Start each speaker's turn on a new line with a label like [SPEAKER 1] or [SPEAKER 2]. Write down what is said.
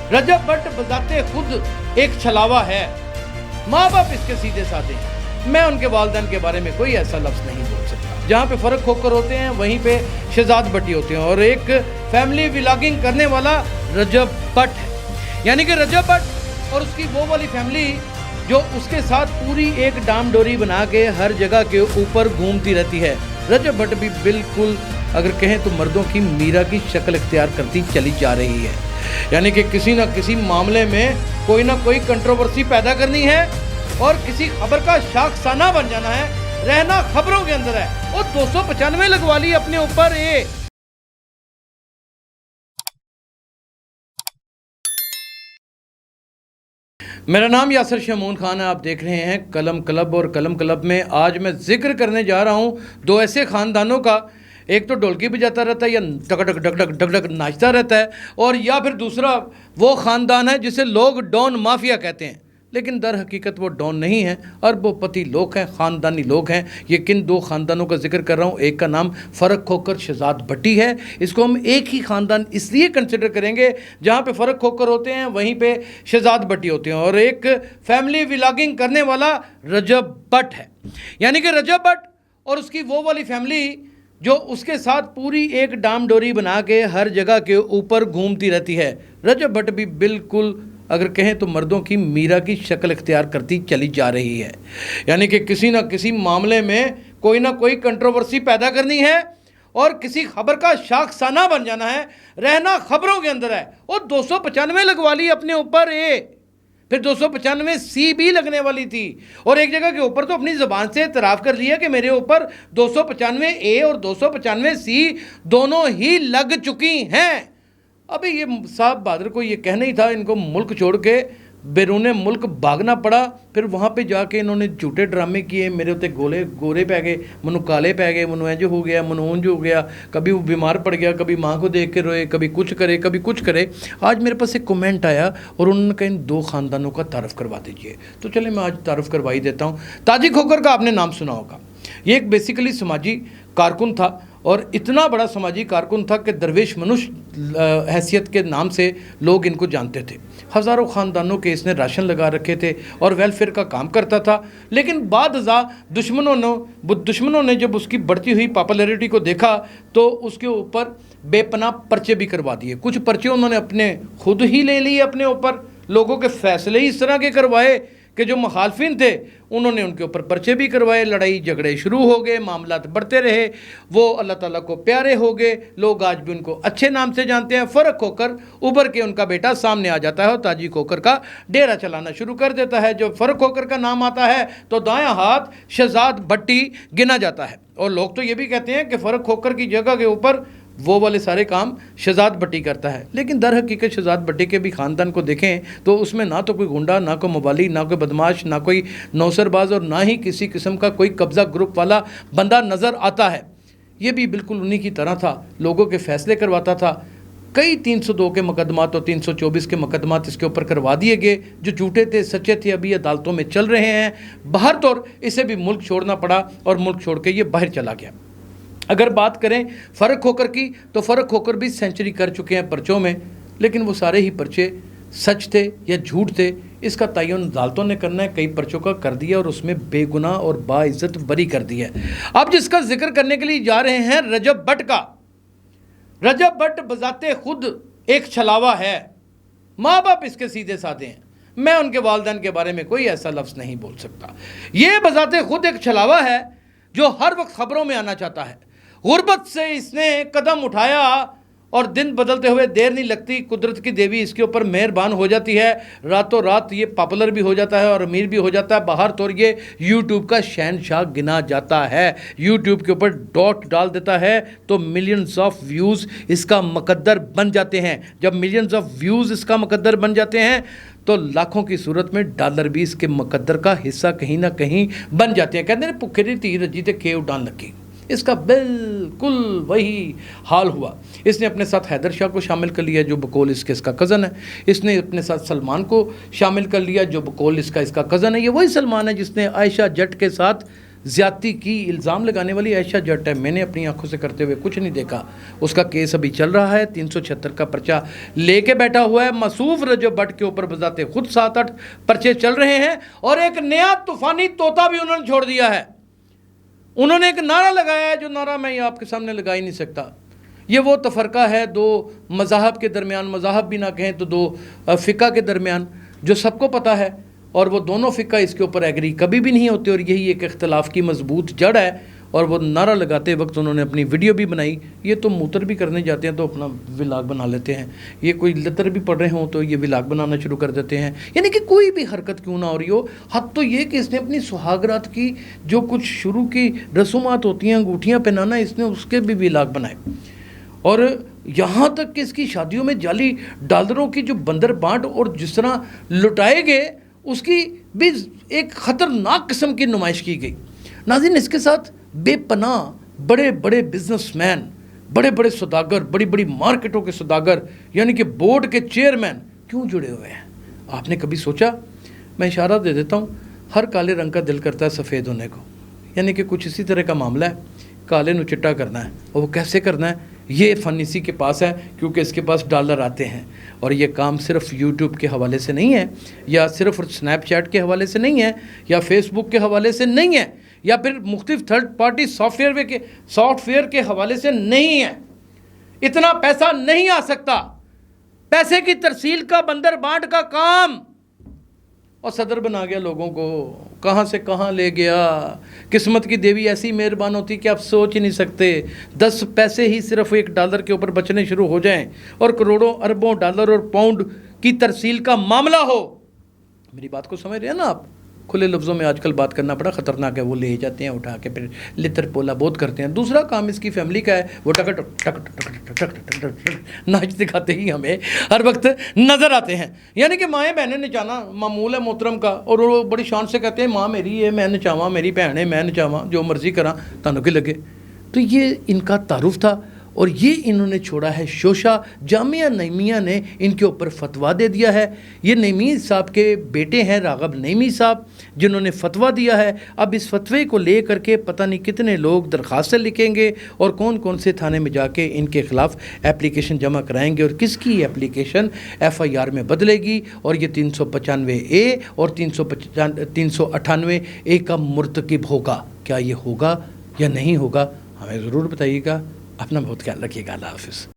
[SPEAKER 1] रजब भट्ट बजाते खुद एक छलावा है, माँ बाप इसके सीधे साधे हैं। मैं उनके वालिदैन के बारे में कोई ऐसा लफ्ज़ नहीं बोल सकता। जहाँ पे फ़र्क खोकर होते हैं वहीं पे शहजाद भट्टी होते हैं, और एक फैमिली व्लॉगिंग करने वाला रजब भट्ट है। यानी कि रजब भट्ट और उसकी वो वाली फैमिली जो उसके साथ पूरी एक डाम डोरी बना के हर जगह के ऊपर घूमती रहती है। रजब भट्ट भी बिल्कुल अगर कहें तो मर्दों की मीरा की शक्ल इख्तियार करती चली जा रही है। यानी कि किसी न किसी मामले में कोई ना कोई कंट्रोवर्सी पैदा करनी है और किसी खबर का शाखसाना बन जाना है, रहना खबरों के अंदर है। और 295 लगवा ली अपने ऊपर ये। मेरा नाम यासिर शमून खान है, आप देख रहे हैं कलम क्लब। और कलम क्लब में आज मैं जिक्र करने जा रहा हूं दो ऐसे ख़ानदानों का। एक तो ढोलकी बजाता रहता है या टक टक डक डक डक डक नाचता रहता है, और या फिर दूसरा वो ख़ानदान है जिसे लोग डॉन माफिया कहते हैं, लेकिन दर हकीकत वो डॉन नहीं है, अरबोपति लोग हैं, ख़ानदानी लोग हैं। ये किन दो ख़ानदानों का जिक्र कर रहा हूँ? एक का नाम फ़र्क खोकर शहजाद भट्टी है। इसको हम एक ही ख़ानदान इसलिए कंसिडर करेंगे जहाँ पे फ़र्क खोकर होते हैं वहीं पे शहजाद भट्टी होते हैं, और एक फैमिली व्लॉगिंग करने वाला रजब भट्ट है। यानी कि रजब भट्ट और उसकी वो वाली फैमिली जो उसके साथ पूरी एक डाम डोरी बना के हर जगह के ऊपर घूमती रहती है। रजब भट्ट भी बिल्कुल अगर कहें तो मर्दों की मीरा की शक्ल इख्तियार करती चली जा रही है। यानी कि किसी न किसी मामले में कोई ना कोई कंट्रोवर्सी पैदा करनी है और किसी खबर का शाखसाना बन जाना है, रहना खबरों के अंदर है। और 295 लगवा ली अपने ऊपर ये, फिर 295 सी भी लगने वाली थी, और एक जगह के ऊपर तो अपनी ज़बान से इतराफ़ कर लिया कि मेरे ऊपर 295 ए और 295 सी दोनों ही लग चुकी हैं। अभी ये साहब बहादुर को ये कहना ही था, इनको मुल्क छोड़ के बैरून मुल्क भागना पड़ा। फिर वहाँ पे जाके इन्होंने झूठे ड्रामे किए, मेरे उत्ते गोरे पै गए, मनु काले पै गए, मनु इंज हो गया, मनु उंज हो गया, कभी वो बीमार पड़ गया, कभी माँ को देख के रोए, कभी कुछ करे कभी कुछ करे। आज मेरे पास एक कमेंट आया और उन्होंने कहा इन दो ख़ानदानों का तारफ़ करवा दीजिए। तो चले मैं आज तारफ़ करवा ही देता हूँ। ताजी खोकर का आपने नाम सुना होगा। ये एक बेसिकली समाजी कारकुन था, और इतना बड़ा समाजी कारकुन था कि दरवेश मनुष्य हैसियत के नाम से लोग इनको जानते थे। हज़ारों ख़ानदानों के इसने राशन लगा रखे थे और वेलफेयर का काम करता था। लेकिन बाद दुश्मनों ने जब उसकी बढ़ती हुई पॉपुलैरिटी को देखा तो उसके ऊपर बेपनाह पर्चे भी करवा दिए। कुछ पर्चे उन्होंने अपने खुद ही ले लिए अपने ऊपर, लोगों के फैसले ही इस तरह के करवाए कि जो मुखालफिन थे उन्होंने उनके ऊपर पर्चे भी करवाए, लड़ाई झगड़े शुरू हो गए, मामलात बढ़ते रहे। वो अल्लाह ताला को प्यारे हो गए, लोग आज भी उनको अच्छे नाम से जानते हैं। फ़र्क खोकर उभर के उनका बेटा सामने आ जाता है और ताजी खोकर का डेरा चलाना शुरू कर देता है। जो फ़र्क खोकर का नाम आता है तो दायां हाथ शहजाद भट्टी गिना जाता है, और लोग तो ये भी कहते हैं कि फ़र्क खोकर की जगह के ऊपर वो वाले सारे काम शहजाद भट्टी करता है। लेकिन दर हकीकत शहजाद भट्टी के भी ख़ानदान को देखें तो उसमें ना तो कोई गुंडा, ना कोई मवाली, ना कोई बदमाश, ना कोई नौसरबाज, और ना ही किसी किस्म का कोई कब्ज़ा ग्रुप वाला बंदा नज़र आता है। ये भी बिल्कुल उन्हीं की तरह था, लोगों के फ़ैसले करवाता था। कई 302 के मुकदमात और 324 के मुकदमात इसके ऊपर करवा दिए गए, जो झूठे थे सच्चे थे अभी अदालतों में चल रहे हैं। बाहर तौर इसे भी मुल्क छोड़ना पड़ा और मुल्क छोड़ के ये बाहर चला गया। अगर बात करें फ़र्क खोकर की तो फ़र्क खोकर भी सेंचुरी कर चुके हैं पर्चों में, लेकिन वो सारे ही पर्चे सच थे या झूठ थे इसका तयन अदालतों ने करना है। कई पर्चों का कर दिया और उसमें बेगुनाह और बाइज्जत बरी कर दिया। अब जिसका जिक्र करने के लिए जा रहे हैं रजब भट्ट का। रजब भट्ट बजाते खुद एक छलावा है, माँ बाप इसके सीधे साधे हैं। मैं उनके वालिदैन के बारे में कोई ऐसा लफ्ज़ नहीं बोल सकता। ये बजाते खुद एक छलावा है जो हर वक्त खबरों में आना चाहता है। गुर्बत से इसने कदम उठाया और दिन बदलते हुए देर नहीं लगती, कुदरत की देवी इसके ऊपर मेहरबान हो जाती है। रातों रात ये पॉपुलर भी हो जाता है और अमीर भी हो जाता है। बाहर तो ये यूट्यूब का शहनशाह गिना जाता है। यूट्यूब के ऊपर डॉट डाल देता है तो मिलियंस ऑफ व्यूज़ इसका मुकद्दर बन जाते हैं। जब मिलियंस ऑफ व्यूज़ इसका मुकद्दर बन जाते हैं तो लाखों की सूरत में डॉलर भी इसके मुकद्दर का हिस्सा कहीं ना कहीं बन जाते हैं। कहते हैं भुखे दी धी रजी ते केव उड़ान लगी। इसका बिल्कुल वही हाल हुआ। इसने अपने साथ हैदर शाह को शामिल कर लिया जो बकौल इसका कज़न है। इसने अपने साथ सलमान को शामिल कर लिया जो बकौल इसका कज़न है। ये वही सलमान है जिसने आयशा जट के साथ ज़्यादती की इल्ज़ाम लगाने वाली आयशा जट है। मैंने अपनी आंखों से करते हुए कुछ नहीं देखा। उसका केस अभी चल रहा है, 376 का पर्चा लेके बैठा हुआ है। मसूफ रजब भट्ट के ऊपर बजाते खुद 7-8 पर्चे चल रहे हैं और एक नया तूफानी तोता भी उन्होंने छोड़ दिया है। उन्होंने एक नारा लगाया है जो नारा मैं आपके सामने लगा ही नहीं सकता। ये वो तफरका है दो मज़ाहब के दरमियान, मज़ाहब भी ना कहें तो दो फ़िक़ा के दरमियान, जो सबको पता है, और वो दोनों फ़िक़ा इसके ऊपर एग्री कभी भी नहीं होते और यही एक इख्तलाफ की मजबूत जड़ है। और वो नारा लगाते वक्त उन्होंने अपनी वीडियो भी बनाई। ये तो मूतर भी करने जाते हैं तो अपना व्लॉग बना लेते हैं, ये कोई लतर भी पढ़ रहे हों तो ये व्लॉग बनाना शुरू कर देते हैं। यानी कि कोई भी हरकत क्यों ना हो रही हो, हद तो ये कि इसने अपनी सुहागरात की जो कुछ शुरू की रसूमात होती हैं, अंगूठियाँ पहनाना, इसने उसके भी व्लॉग बनाए। और यहाँ तक कि इसकी शादियों में जाली डॉलरों की जो बंदर बांट और जिस तरह लुटाए गए, उसकी भी एक ख़तरनाक किस्म की नुमाइश की गई। नाज़रीन, इसके साथ बेपनाह बड़े बड़े बिजनेसमैन, बड़े बड़े सौदागर, बड़ी बड़ी मार्केटों के सौदागर, यानी कि बोर्ड के चेयरमैन क्यों जुड़े हुए हैं? आपने कभी सोचा? मैं इशारा दे देता हूँ, हर काले रंग का दिल करता है सफ़ेद होने को। यानी कि कुछ इसी तरह का मामला है, काले नु चिट्टा करना है। और वो कैसे करना है, ये फ़न इसी के पास है, क्योंकि इसके पास डॉलर आते हैं। और ये काम सिर्फ यूट्यूब के हवाले से नहीं है, या सिर्फ स्नैपचैट के हवाले से नहीं है, या फेसबुक के हवाले से नहीं है, या फिर मुख्तलिफ थर्ड पार्टी सॉफ्टवेयर के हवाले से नहीं है। इतना पैसा नहीं आ सकता। पैसे की तरसील का, बंदर बांट का काम, और सदर बना गया लोगों को, कहाँ से कहाँ ले गया। किस्मत की देवी ऐसी मेहरबान होती कि आप सोच ही नहीं सकते। 10 पैसे ही सिर्फ $1 के ऊपर बचने शुरू हो जाएं और करोड़ों अरबों डॉलर और पाउंड की तरसील का मामला हो। मेरी बात को समझ रहे हैं ना आप? खुले लफ्ज़ों में आजकल बात करना बड़ा ख़तरनाक है। वो ले जाते हैं उठा के, फिर लितर पोला बहुत करते हैं। दूसरा काम इसकी फैमिली का है, वो टक टक टक टक टक टक नाच दिखाते ही हमें हर वक्त नज़र आते हैं। यानी कि माएँ बहनें नचाना मामूल है मोहतरम का, और वो बड़ी शान से कहते हैं माँ मेरी है मैं नचावां, मेरी भैन है मैं नचावां, जो मर्ज़ी करा तानू के लगे। तो ये इनका तारुफ था, और ये इन्होंने छोड़ा है शोशा। जामिया नईमिया ने इनके ऊपर फतवा दे दिया है। ये नईमी साहब के बेटे हैं, राग़ब नईमी साहब, जिन्होंने फतवा दिया है। अब इस फतवे को ले करके पता नहीं कितने लोग दरख्वास्तें लिखेंगे और कौन कौन से थाने में जाके इनके ख़िलाफ़ एप्लीकेशन जमा कराएंगे, और किसकी एप्लीकेशन FIR में बदलेगी, और ये 395A और 398A का मुर्तकिब होगा। क्या ये होगा या नहीं होगा, हमें ज़रूर बताइएगा। अपना बहुत ख्याल रखिएगा। अल्लाह हाफ़िज़।